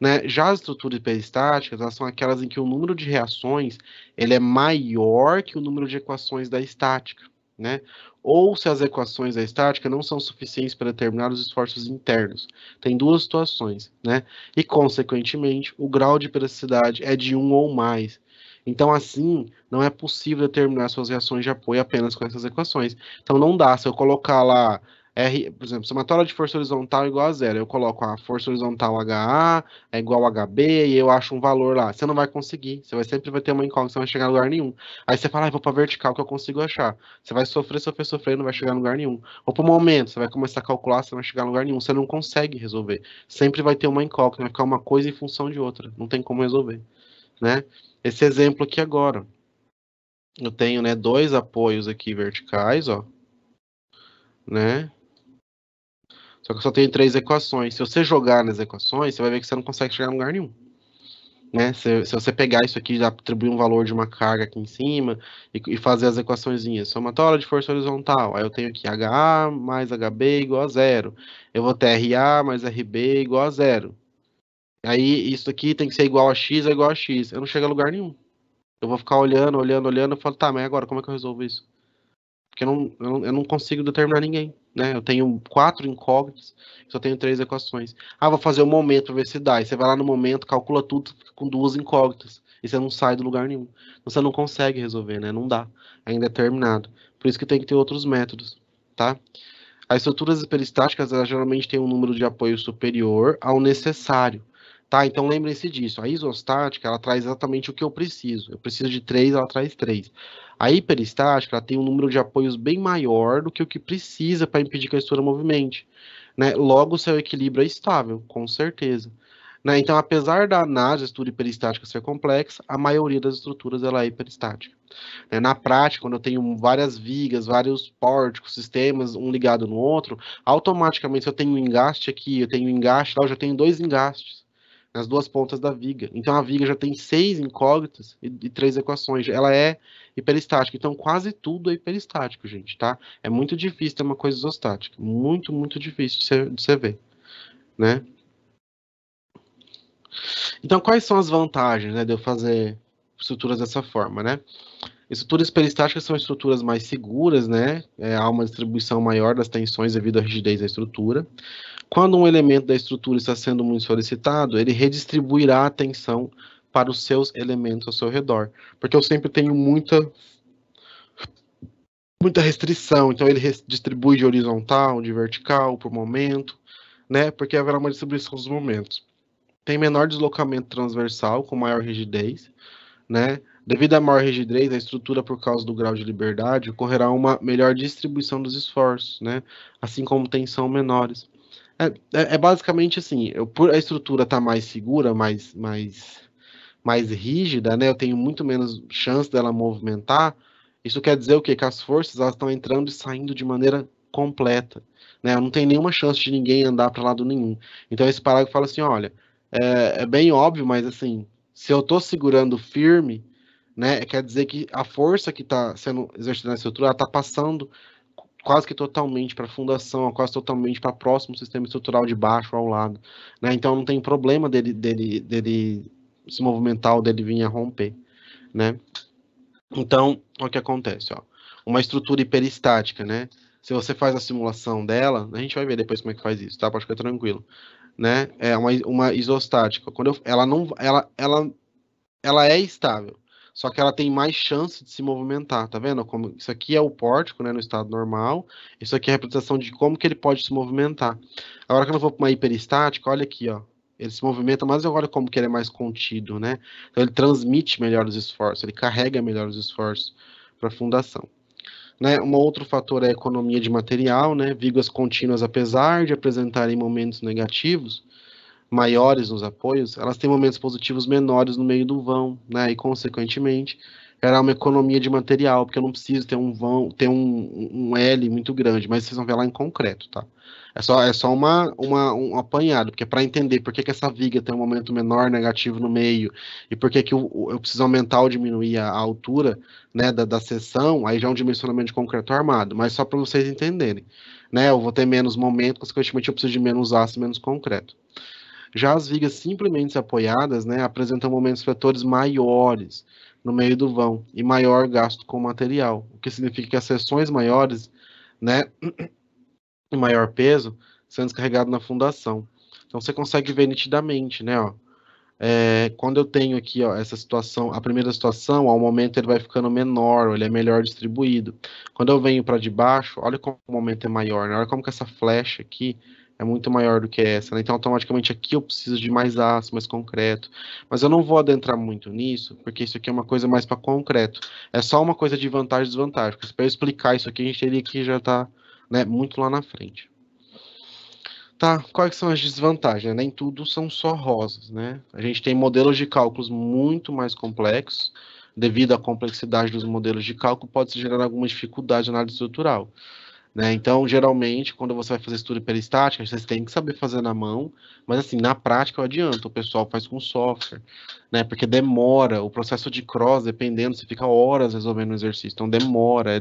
Né? Já as estruturas hiperestáticas, elas são aquelas em que o número de reações ele é maior que o número de equações da estática, né? Ou se as equações da estática não são suficientes para determinar os esforços internos. Tem duas situações, né? E, consequentemente, o grau de hiperasticidade é de 1 ou mais. Então, assim, não é possível determinar suas reações de apoio apenas com essas equações. Então, não dá. Se eu colocar lá R, por exemplo, somatória de força horizontal igual a zero, eu coloco a força horizontal HA é igual a HB e eu acho um valor lá. Você não vai conseguir, sempre vai ter uma incógnita, você não vai chegar a lugar nenhum. Aí você fala, vou para vertical que eu consigo achar. Você vai sofrer, sofrer, sofrer e não vai chegar a lugar nenhum. Ou para o momento, você vai começar a calcular, você não vai chegar a lugar nenhum. Você não consegue resolver. Sempre vai ter uma incógnita, vai ficar uma coisa em função de outra. Não tem como resolver, né? Esse exemplo aqui agora. Eu tenho, né, 2 apoios aqui verticais, ó, né? Só que eu só tenho 3 equações. Se você jogar nas equações, você vai ver que você não consegue chegar a lugar nenhum. Né? Se você pegar isso aqui, já atribuir um valor de uma carga aqui em cima e fazer as equaçõezinhas, somatória de força horizontal, aí eu tenho aqui HA mais HB igual a zero. Eu vou ter RA mais RB igual a zero. Aí isso aqui tem que ser igual a X é igual a X. Eu não chego a lugar nenhum. Eu vou ficar olhando, olhando, olhando, e falo, tá, mas agora como é que eu resolvo isso? Porque eu não consigo determinar ninguém, né? Eu tenho 4 incógnitos, só tenho 3 equações. Ah, vou fazer o momento para ver se dá. E você vai lá no momento, calcula tudo com 2 incógnitas. E você não sai do lugar nenhum. Você não consegue resolver, né? Não dá. É indeterminado. Por isso que tem que ter outros métodos, tá? As estruturas hiperestáticas, elas geralmente têm um número de apoio superior ao necessário. Tá? Então lembrem-se disso. A isostática, ela traz exatamente o que eu preciso. Eu preciso de 3, ela traz 3. A hiperestática, ela tem um número de apoios bem maior do que o que precisa para impedir que a estrutura movimente. Né? Logo, o seu equilíbrio é estável, com certeza. Né? Então, apesar da análise da estrutura hiperestática ser complexa, a maioria das estruturas ela é hiperestática. Na prática, quando eu tenho várias vigas, vários pórticos, sistemas, um ligado no outro, automaticamente, se eu tenho um engaste aqui, eu tenho um engaste lá, eu já tenho 2 engastes nas 2 pontas da viga. Então, a viga já tem 6 incógnitas e 3 equações. Ela é hiperestática. Então, quase tudo é hiperestático, gente, tá? É muito difícil ter uma coisa isostática. Muito, muito difícil de você ver, né? Então, quais são as vantagens, né, de eu fazer estruturas dessa forma, né? Estruturas peristáticas são estruturas mais seguras, né? Há uma distribuição maior das tensões devido à rigidez da estrutura. Quando um elemento da estrutura está sendo muito solicitado, ele redistribuirá a tensão para os seus elementos ao seu redor. Porque eu sempre tenho muita restrição, então ele distribui de horizontal, de vertical, por momento, né? Porque haverá uma distribuição dos momentos. Tem menor deslocamento transversal, com maior rigidez, né? Devido à maior rigidez, a estrutura, por causa do grau de liberdade, ocorrerá uma melhor distribuição dos esforços, né? Assim como tensão menores. É basicamente assim, por a estrutura estar mais segura, mais rígida, né? Eu tenho muito menos chance dela movimentar. Isso quer dizer o quê? Que as forças elas estão entrando e saindo de maneira completa, né? Eu não tenho nenhuma chance de ninguém andar para lado nenhum. Então esse parágrafo fala assim, olha, é bem óbvio, mas assim, se eu estou segurando firme, né, quer dizer que a força que está sendo exercida na estrutura, ela está passando quase que totalmente para a fundação, quase totalmente para próximo sistema estrutural de baixo ao lado, né? Então não tem problema dele se movimentar ou dele vir a romper, né? Então, o que acontece, ó? Uma estrutura hiperestática, né? Se você faz a simulação dela, a gente vai ver depois como é que faz isso, tá? Pode ficar tranquilo, né? É uma isostática. Ela não, ela é estável, só que ela tem mais chance de se movimentar, tá vendo? Como isso aqui é o pórtico, né, no estado normal, isso aqui é a representação de como que ele pode se movimentar. Agora que eu vou para uma hiperestática, olha aqui, ó, ele se movimenta, mas olha como que ele é mais contido, né? Então ele transmite melhor os esforços, ele carrega melhor os esforços para a fundação. né? Um outro fator é a economia de material, né? Vigas contínuas, apesar de apresentarem momentos negativos, maiores nos apoios, elas têm momentos positivos menores no meio do vão, né? E, consequentemente, gerar uma economia de material, porque eu não preciso ter um vão, ter um L muito grande, mas vocês vão ver lá em concreto, tá? É só um apanhado, porque para entender por que, que essa viga tem um momento menor negativo no meio e por que, que eu preciso aumentar ou diminuir a altura, né, da seção, aí já é um dimensionamento de concreto armado, mas só para vocês entenderem, né? Eu vou ter menos momento, consequentemente eu preciso de menos aço, menos concreto. Já as vigas simplesmente apoiadas, né, apresentam momentos fletores maiores no meio do vão e maior gasto com material, o que significa que as seções maiores, né, e maior peso sendo descarregado na fundação. Então você consegue ver nitidamente, né, ó, quando eu tenho aqui, ó, essa situação, a primeira situação, ao momento ele vai ficando menor, ele é melhor distribuído. Quando eu venho para de baixo, olha como o momento é maior, né? Olha como que essa flecha aqui é muito maior do que essa, né? Então, automaticamente aqui eu preciso de mais aço, mais concreto. Mas eu não vou adentrar muito nisso, porque isso aqui é uma coisa mais para concreto. É só uma coisa de vantagem e desvantagem. Para eu explicar isso aqui, a gente teria que já estar, né, muito lá na frente. Tá, quais são as desvantagens? Né? Nem tudo são só rosas, né? A gente tem modelos de cálculos muito mais complexos, devido à complexidade dos modelos de cálculo, pode-se gerar alguma dificuldade na análise estrutural, né? Então, geralmente, quando você vai fazer estudo hiperestática, vocês têm que saber fazer na mão, mas assim, na prática eu adianto, o pessoal faz com software, né? Porque demora, o processo de cross, dependendo, você fica horas resolvendo o exercício, então demora,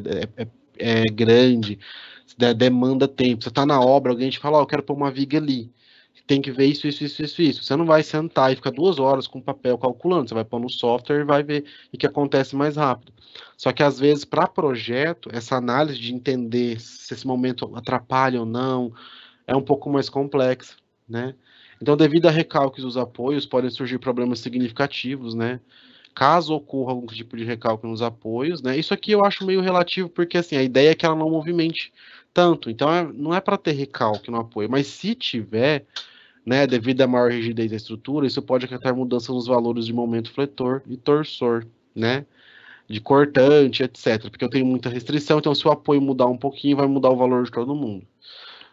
é grande, demanda tempo. Você está na obra, alguém te fala, ó, eu quero pôr uma viga ali. Tem que ver isso, isso, isso, isso, isso. Você não vai sentar e ficar 2 horas com papel calculando. Você vai pôr no software e vai ver o que acontece mais rápido. Só que às vezes, para projeto, essa análise de entender se esse momento atrapalha ou não é um pouco mais complexa, né? Então, devido a recalques dos apoios, podem surgir problemas significativos, né? Caso ocorra algum tipo de recalque nos apoios, né? Isso aqui eu acho meio relativo, porque assim, a ideia é que ela não movimente tanto. Então, não é para ter recalque no apoio, mas se tiver, né, devido à maior rigidez da estrutura, isso pode acarretar mudanças nos valores de momento fletor e torsor, né? De cortante, etc. Porque eu tenho muita restrição, então se o apoio mudar um pouquinho, vai mudar o valor de todo mundo,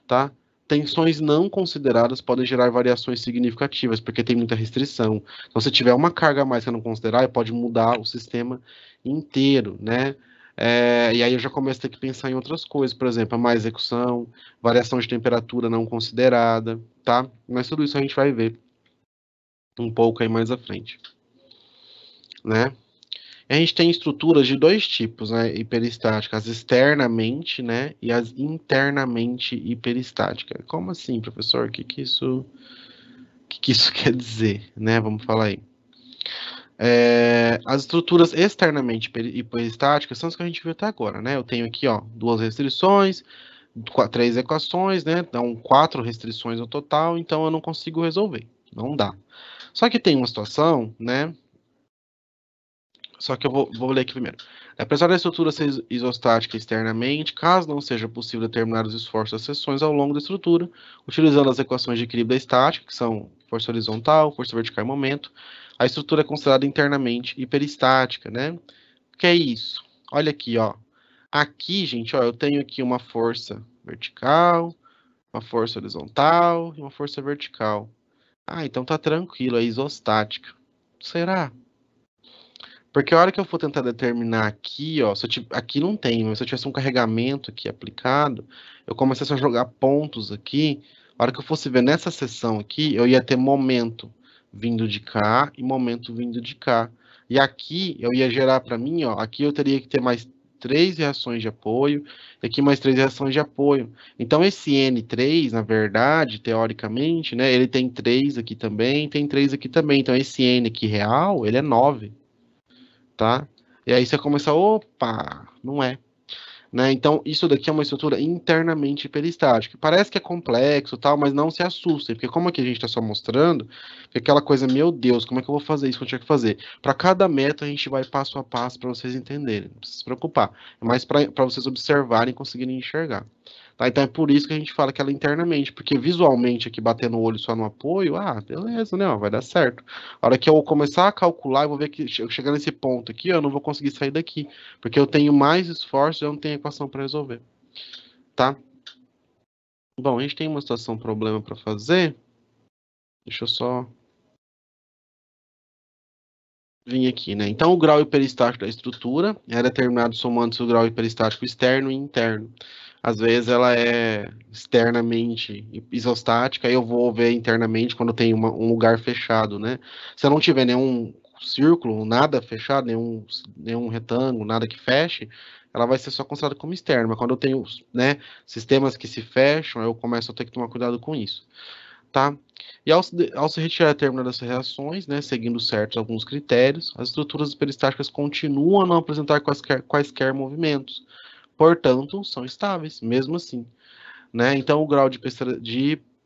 tá? Tensões não consideradas podem gerar variações significativas, porque tem muita restrição. Então, se tiver uma carga a mais que eu não considerar, pode mudar o sistema inteiro, né? E aí eu já começo a ter que pensar em outras coisas, por exemplo, a má execução, variação de temperatura não considerada, tá? Mas tudo isso a gente vai ver um pouco aí mais à frente, né? A gente tem estruturas de dois tipos, né, hiperestáticas, as externamente, né, e as internamente hiperestáticas. Como assim, professor? O que isso quer dizer, né? Vamos falar aí. As estruturas externamente hiperestáticas são as que a gente viu até agora, né? Eu tenho aqui, ó, duas restrições, três equações, né? Dão 4 restrições no total, então eu não consigo resolver, não dá. Só que tem uma situação, né? Só que eu vou ler aqui primeiro. Apesar da estrutura ser isostática externamente, caso não seja possível determinar os esforços das seções ao longo da estrutura, utilizando as equações de equilíbrio da estática, que são força horizontal, força vertical e momento, a estrutura é considerada internamente hiperestática, né? O que é isso? Olha aqui, ó. Aqui, gente, ó, eu tenho aqui uma força vertical, uma força horizontal e uma força vertical. Ah, então tá tranquilo, é isostática. Será? Porque a hora que eu for tentar determinar aqui, ó, aqui não tem, mas se eu tivesse um carregamento aqui aplicado, eu começasse a jogar pontos aqui, a hora que eu fosse ver nessa seção aqui, eu ia ter momento vindo de cá e momento vindo de cá. E aqui eu ia gerar para mim, ó, aqui eu teria que ter mais 3 reações de apoio, e aqui mais 3 reações de apoio. Então esse N3, na verdade, teoricamente, né, ele tem 3 aqui também, tem 3 aqui também. Então esse N aqui real, ele é 9, tá? E aí você começa, opa, não é. Né? Então, isso daqui é uma estrutura internamente hiperestática. Parece que é complexo, tal, mas não se assustem, porque como aqui a gente está só mostrando, fica aquela coisa, meu Deus, como é que eu vou fazer isso que eu tinha que fazer? Para cada método, a gente vai passo a passo para vocês entenderem, não precisa se preocupar. É mais para vocês observarem e conseguirem enxergar. Tá? Então é por isso que a gente fala que ela é internamente, porque visualmente aqui batendo o olho só no apoio, beleza, né? Ó, vai dar certo. A hora que eu começar a calcular, eu vou ver que chegando nesse ponto aqui, eu não vou conseguir sair daqui, porque eu tenho mais esforço e eu não tenho equação para resolver, tá? Bom, a gente tem uma situação problema para fazer. Deixa eu só vir aqui, né? Então, o grau hiperestático da estrutura é determinado somando-se o grau hiperestático externo e interno. Às vezes ela é externamente isostática, aí eu vou ver internamente quando tem um lugar fechado, né? Se eu não tiver nenhum círculo, nada fechado, nenhum retângulo, nada que feche, ela vai ser só considerada como externa. Mas quando eu tenho, né, sistemas que se fecham, eu começo a ter que tomar cuidado com isso, tá? E ao se retirar a término dessas reações, né, seguindo certos alguns critérios, as estruturas peristáticas continuam a não apresentar quaisquer movimentos. Portanto, são estáveis, mesmo assim, né? Então, o grau de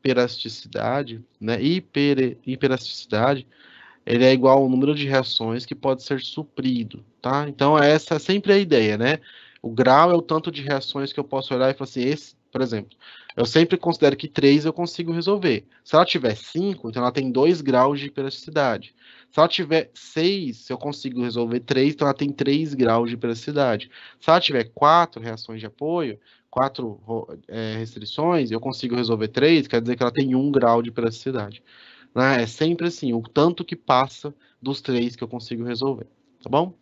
hiperasticidade, né, hiperasticidade, ele é igual ao número de reações que pode ser suprido, tá? Então, essa é sempre a ideia, né? O grau é o tanto de reações que eu posso olhar e falar assim, esse, por exemplo, eu sempre considero que 3 eu consigo resolver. Se ela tiver 5, então ela tem 2 graus de hiperasticidade. Se ela tiver 6, eu consigo resolver 3, então ela tem 3 graus de hiperasticidade. Se ela tiver 4 reações de apoio, 4 restrições, eu consigo resolver 3, quer dizer que ela tem 1 grau de hiperasticidade, né? É sempre assim, o tanto que passa dos 3 que eu consigo resolver, tá bom?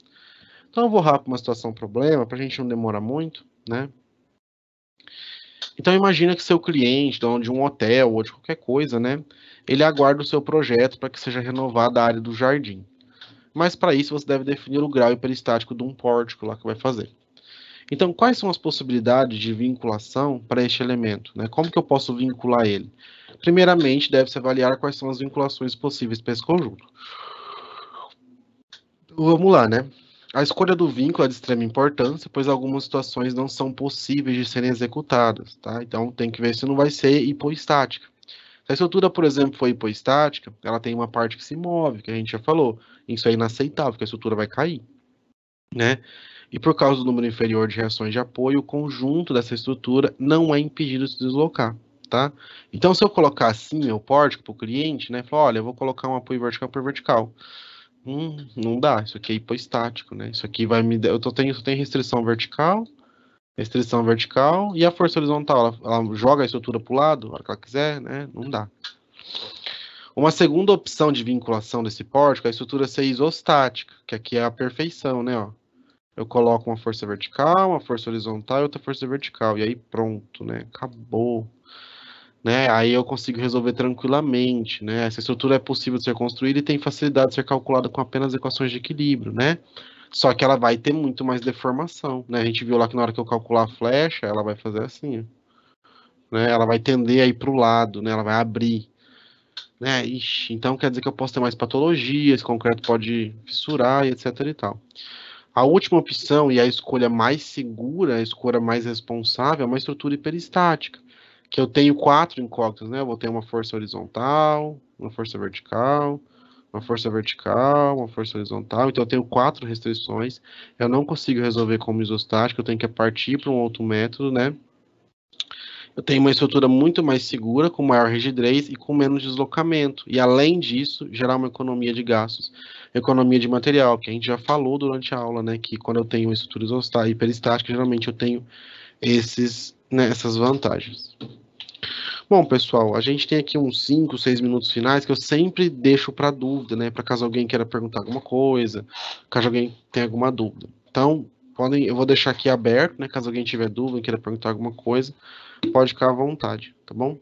Então eu vou rápido para uma situação problema, para a gente não demorar muito, né? Então imagina que seu cliente, dono de um hotel ou de qualquer coisa, né? Ele aguarda o seu projeto para que seja renovada a área do jardim. Mas para isso você deve definir o grau hiperestático de um pórtico lá que vai fazer. Então, quais são as possibilidades de vinculação para este elemento, né? Como que eu posso vincular ele? Primeiramente, deve-se avaliar quais são as vinculações possíveis para esse conjunto. Vamos lá, né? A escolha do vínculo é de extrema importância, pois algumas situações não são possíveis de serem executadas, tá? Então tem que ver se não vai ser hipoestática. Se a estrutura, por exemplo, for hipoestática, ela tem uma parte que se move, que a gente já falou. Isso é inaceitável, porque a estrutura vai cair, né? E por causa do número inferior de reações de apoio, o conjunto dessa estrutura não é impedido de se deslocar, tá? Então, se eu colocar assim meu pórtico para o cliente, né? Falar, olha, eu vou colocar um apoio vertical por vertical. Não dá, isso aqui é hipoestático, né? Isso aqui vai me dar. Eu tenho restrição vertical e a força horizontal. Ela joga a estrutura para o lado, a hora que ela quiser, né? Não dá. Uma segunda opção de vinculação desse pórtico é a estrutura ser isostática, que aqui é a perfeição, né? Ó. Eu coloco uma força vertical, uma força horizontal e outra força vertical. E aí pronto, né? Acabou. Né? Aí eu consigo resolver tranquilamente, né? Essa estrutura é possível de ser construída e tem facilidade de ser calculada com apenas equações de equilíbrio, né? Só que ela vai ter muito mais deformação, né? A gente viu lá que na hora que eu calcular a flecha, ela vai fazer assim, né? Ela vai tender aí para o lado, né? Ela vai abrir, né? Ixi, então quer dizer que eu posso ter mais patologia, esse concreto pode fissurar e etc e tal. A última opção e a escolha mais segura, a escolha mais responsável, é uma estrutura hiperestática, que eu tenho 4 incógnitas, né? Eu vou ter uma força horizontal, uma força vertical, uma força vertical, uma força horizontal. Então eu tenho 4 restrições. Eu não consigo resolver como isostático, eu tenho que partir para um outro método, né? Eu tenho uma estrutura muito mais segura, com maior rigidez e com menos deslocamento. E além disso, gerar uma economia de gastos, economia de material, que a gente já falou durante a aula, né? Que quando eu tenho uma estrutura isostática e hiperestática, geralmente eu tenho essas vantagens. Bom, pessoal, a gente tem aqui uns 5, 6 minutos finais que eu sempre deixo para dúvida, né? Para caso alguém queira perguntar alguma coisa, caso alguém tenha alguma dúvida. Então, eu vou deixar aqui aberto, né? Caso alguém tiver dúvida, queira perguntar alguma coisa, pode ficar à vontade, tá bom?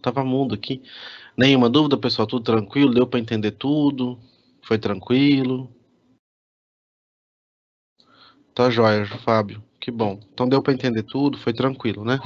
Tava mudo aqui. Nenhuma dúvida, pessoal? Tudo tranquilo? Deu para entender tudo? Foi tranquilo? Tá jóia, Fábio. Que bom. Então deu para entender tudo? Foi tranquilo, né?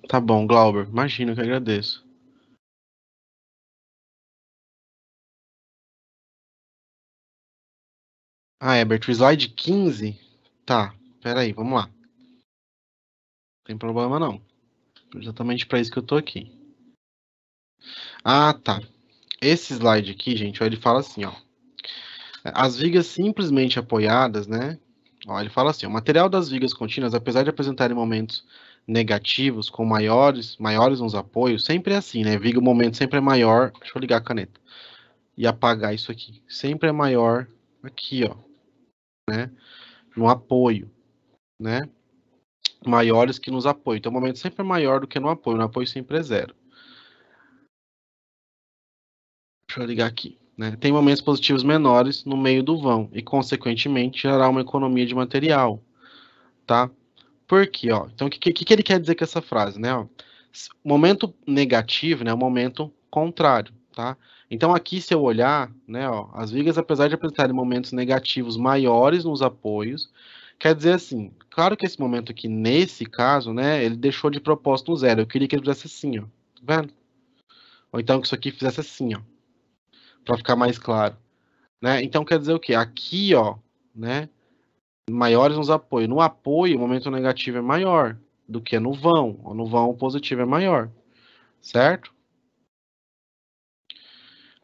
Tá bom, Glauber. Imagino que agradeço. Ah, Herbert, o slide 15? Tá, peraí, vamos lá. Não tem problema não. Exatamente para isso que eu tô aqui. Ah, tá. Esse slide aqui, gente, ó, ele fala assim, ó. As vigas simplesmente apoiadas, né? Ó, ele fala assim, o material das vigas contínuas, apesar de apresentarem momentos negativos com maiores nos apoios, sempre é assim, né? Viga o momento sempre é maior. Deixa eu ligar a caneta e apagar isso aqui. Sempre é maior aqui, ó, né? No apoio, né? Maiores que nos apoios. Então, o momento sempre é maior do que no apoio. No apoio sempre é zero. Deixa eu ligar aqui. Né? Tem momentos positivos menores no meio do vão e, consequentemente, gerar uma economia de material, tá? Por quê? Ó? Então, o que ele quer dizer com essa frase? Né? Ó, momento negativo, né, é um momento contrário, tá? Então, aqui, se eu olhar, né, ó, as vigas, apesar de apresentarem momentos negativos maiores nos apoios, quer dizer assim, claro que esse momento aqui, nesse caso, né, ele deixou de propósito no zero. Eu queria que ele fizesse assim, ó. Tá vendo? Ou então que isso aqui fizesse assim, ó, para ficar mais claro, né? Então quer dizer o quê? Aqui, ó, né, maiores nos apoios. No apoio, o momento negativo é maior do que no vão. Ou no vão, o positivo é maior, certo?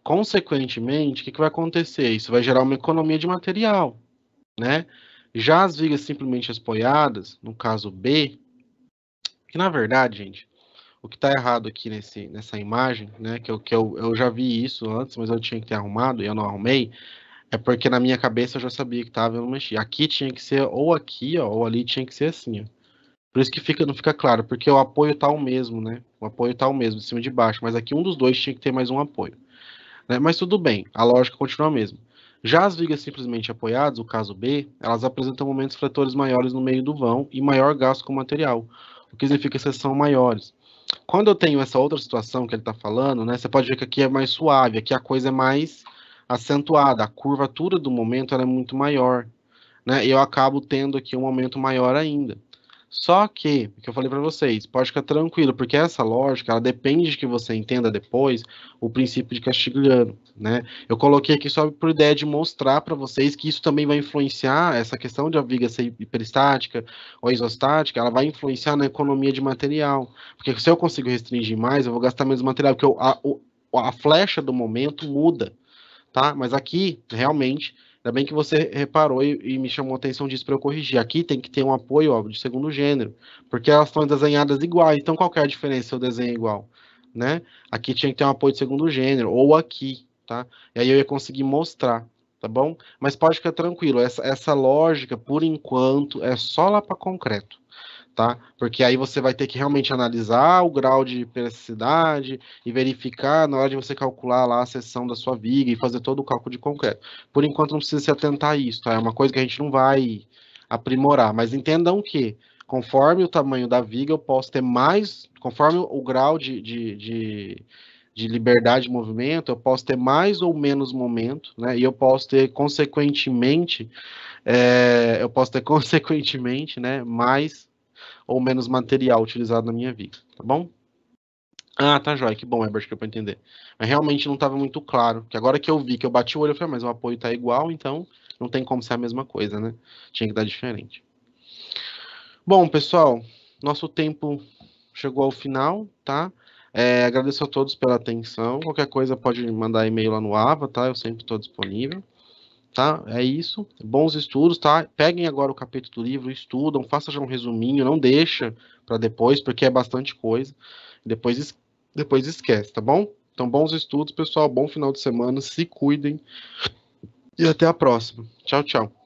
Consequentemente, o que vai acontecer? Isso vai gerar uma economia de material, né? Já as vigas simplesmente apoiadas, no caso B, que na verdade, gente, o que está errado aqui nessa imagem, né, eu já vi isso antes, mas eu tinha que ter arrumado e eu não arrumei, é porque na minha cabeça eu já sabia que estava, eu não mexi. Aqui tinha que ser ou aqui, ó, ou ali tinha que ser assim, ó. Por isso que não fica claro, porque o apoio tá o mesmo, né? O apoio tá o mesmo, de cima e de baixo, mas aqui um dos dois tinha que ter mais um apoio, né? Mas tudo bem, a lógica continua a mesma. Já as vigas simplesmente apoiadas, o caso B, elas apresentam momentos fletores maiores no meio do vão e maior gasto com material, o que significa que são maiores. Quando eu tenho essa outra situação que ele está falando, né, você pode ver que aqui é mais suave, aqui a coisa é mais acentuada, a curvatura do momento ela é muito maior, né, e eu acabo tendo aqui um momento maior ainda. Só que, o que eu falei para vocês, pode ficar tranquilo, porque essa lógica, ela depende de que você entenda depois o princípio de Castigliano, né? Eu coloquei aqui só por ideia de mostrar para vocês que isso também vai influenciar essa questão de a viga ser hiperestática ou isostática, ela vai influenciar na economia de material, porque se eu consigo restringir mais, eu vou gastar menos material, porque a flecha do momento muda, tá? Mas aqui, realmente, ainda bem que você reparou e me chamou a atenção disso para eu corrigir. Aqui tem que ter um apoio, ó, de segundo gênero, porque elas estão desenhadas iguais. Então, qual que é a diferença se eu desenho igual? Né? Aqui tinha que ter um apoio de segundo gênero, ou aqui, tá? E aí eu ia conseguir mostrar, tá bom? Mas pode ficar tranquilo, essa lógica, por enquanto, é só lá para concreto, tá? Porque aí você vai ter que realmente analisar o grau de periodicidade e verificar na hora de você calcular lá a seção da sua viga e fazer todo o cálculo de concreto. Por enquanto não precisa se atentar a isso, tá? É uma coisa que a gente não vai aprimorar, mas entendam que conforme o tamanho da viga, eu posso ter mais, conforme o grau de liberdade de movimento, eu posso ter mais ou menos momento, né? E eu posso ter, consequentemente, né, mais ou menos material utilizado na minha vida, tá bom? Ah, tá jóia, que bom, Herbert, que eu pra entender. Mas realmente não estava muito claro, que agora que eu vi, que eu bati o olho, eu falei, mas o apoio tá igual, então não tem como ser a mesma coisa, né? Tinha que dar diferente. Bom, pessoal, nosso tempo chegou ao final, tá? Agradeço a todos pela atenção. Qualquer coisa pode mandar e-mail lá no Ava, tá? Eu sempre estou disponível, tá? É isso. Bons estudos, tá? Peguem agora o capítulo do livro, estudam, façam já um resuminho, não deixa para depois, porque é bastante coisa. Depois, depois esquece, tá bom? Então, bons estudos, pessoal. Bom final de semana. Se cuidem e até a próxima. Tchau, tchau.